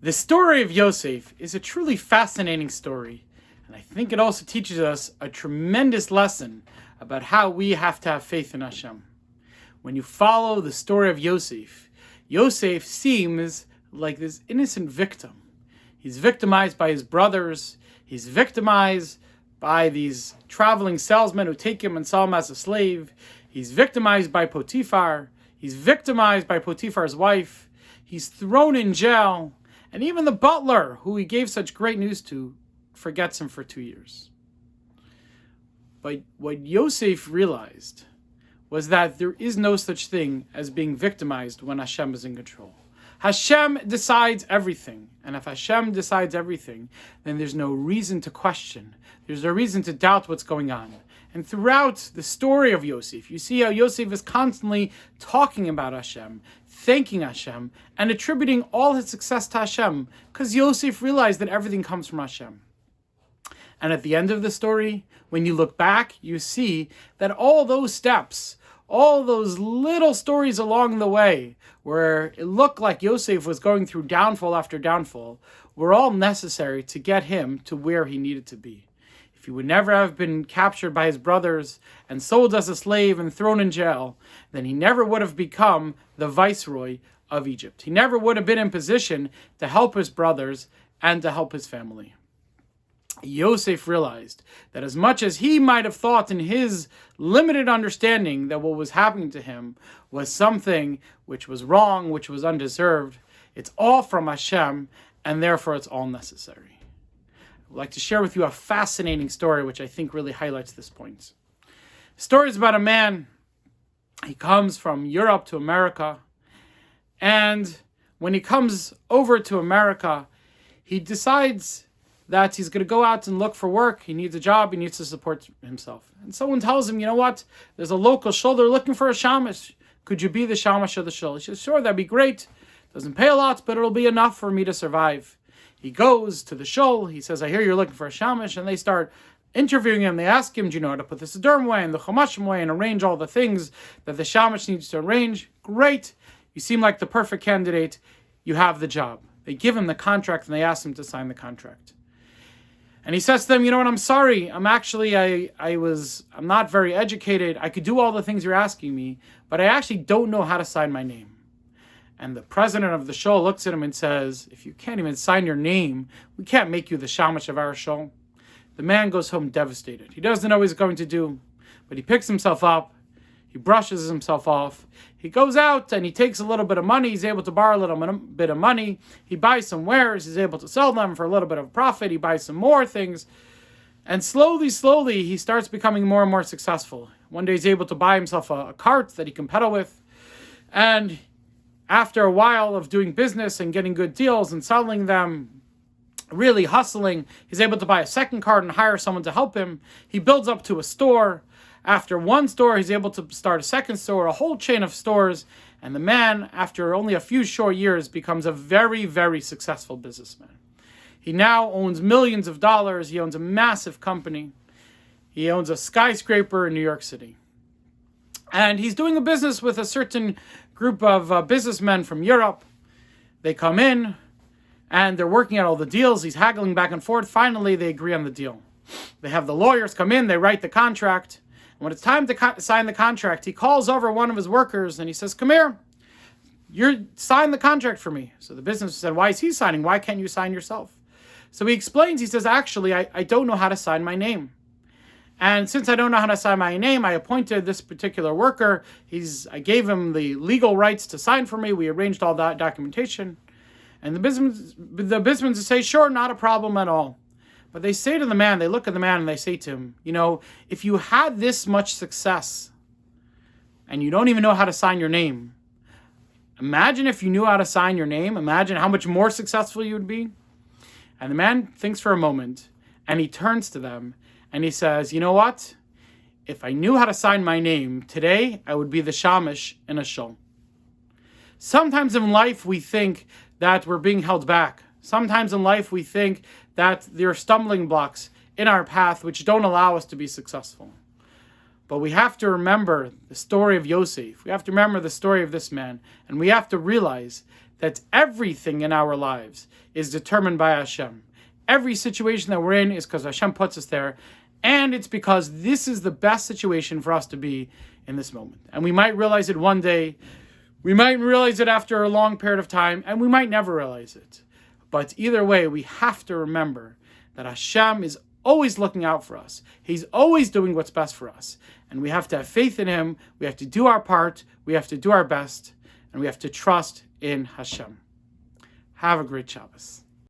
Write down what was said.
The story of Yosef is a truly fascinating story, and I think it also teaches us a tremendous lesson about how we have to have faith in Hashem. When you follow the story of Yosef, Yosef seems like this innocent victim. He's victimized by his brothers, he's victimized by these traveling salesmen who take him and sell him as a slave, he's victimized by Potiphar, he's victimized by Potiphar's wife, he's thrown in jail, and even the butler, who he gave such great news to, forgets him for 2 years. But what Yosef realized was that there is no such thing as being victimized when Hashem is in control. Hashem decides everything. And if Hashem decides everything, then there's no reason to question. There's no reason to doubt what's going on. And throughout the story of Yosef, you see how Yosef is constantly talking about Hashem, thanking Hashem, and attributing all his success to Hashem, because Yosef realized that everything comes from Hashem. And at the end of the story, when you look back, you see that all those steps, all those little stories along the way, where it looked like Yosef was going through downfall after downfall, were all necessary to get him to where he needed to be. If he would never have been captured by his brothers and sold as a slave and thrown in jail, then he never would have become the viceroy of Egypt. He never would have been in position to help his brothers and to help his family. Yosef realized that as much as he might have thought in his limited understanding that what was happening to him was something which was wrong, which was undeserved, it's all from Hashem, and therefore it's all necessary. I'd like to share with you a fascinating story which I think really highlights this point. The story is about a man. He comes from Europe to America, and when he comes over to America, he decides that he's going to go out and look for work. He needs a job. He needs to support himself. And someone tells him, you know what? There's a local shul. They're looking for a shamash. Could you be the shamash of the shul? He says, sure, that'd be great. Doesn't pay a lot, but it'll be enough for me to survive. He goes to the shul. He says, I hear you're looking for a shamash. And they start interviewing him. They ask him, do you know how to put the Siddurim away and the Chumashim away and arrange all the things that the shamash needs to arrange? Great. You seem like the perfect candidate. You have the job. They give him the contract and they ask him to sign the contract. And he says to them, you know what, I'm sorry. I'm not very educated. I could do all the things you're asking me, but I actually don't know how to sign my name. And the president of the shul looks at him and says, if you can't even sign your name, we can't make you the shamash of our shul. The man goes home devastated. He doesn't know what he's going to do, but he picks himself up. He brushes himself off. He goes out and he takes a little bit of money. He's able to borrow a little bit of money. He buys some wares. He's able to sell them for a little bit of profit. He buys some more things. And slowly, he starts becoming more and more successful. One day he's able to buy himself a cart that he can pedal with. And after a while of doing business and getting good deals and selling them, really hustling, he's able to buy a second cart and hire someone to help him. He builds up to a store. After one store, he's able to start a second store, a whole chain of stores. And the man, after only a few short years, becomes a very, very successful businessman. He now owns millions of dollars. He owns a massive company. He owns a skyscraper in New York City. And he's doing a business with a certain group of businessmen from Europe. They come in and they're working out all the deals. He's haggling back and forth. Finally, they agree on the deal. They have the lawyers come in. They write the contract. When it's time to sign the contract, he calls over one of his workers and he says, come here, sign the contract for me. So the businessman said, why is he signing? Why can't you sign yourself? So he explains, he says, actually, I don't know how to sign my name. And since I don't know how to sign my name, I appointed this particular worker. I gave him the legal rights to sign for me. We arranged all that documentation. And the businessman say, sure, not a problem at all. But they say to the man, they look at the man and they say to him, you know, if you had this much success and you don't even know how to sign your name, imagine if you knew how to sign your name. Imagine how much more successful you would be. And the man thinks for a moment and he turns to them and he says, you know what? If I knew how to sign my name, today I would be the shamash in a shul. Sometimes in life we think that we're being held back. Sometimes in life we think that there are stumbling blocks in our path which don't allow us to be successful. But we have to remember the story of Yosef. We have to remember the story of this man. And we have to realize that everything in our lives is determined by Hashem. Every situation that we're in is because Hashem puts us there, and it's because this is the best situation for us to be in this moment. And we might realize it one day, we might realize it after a long period of time, and we might never realize it. But either way, we have to remember that Hashem is always looking out for us. He's always doing what's best for us. And we have to have faith in Him. We have to do our part. We have to do our best. And we have to trust in Hashem. Have a great Shabbos.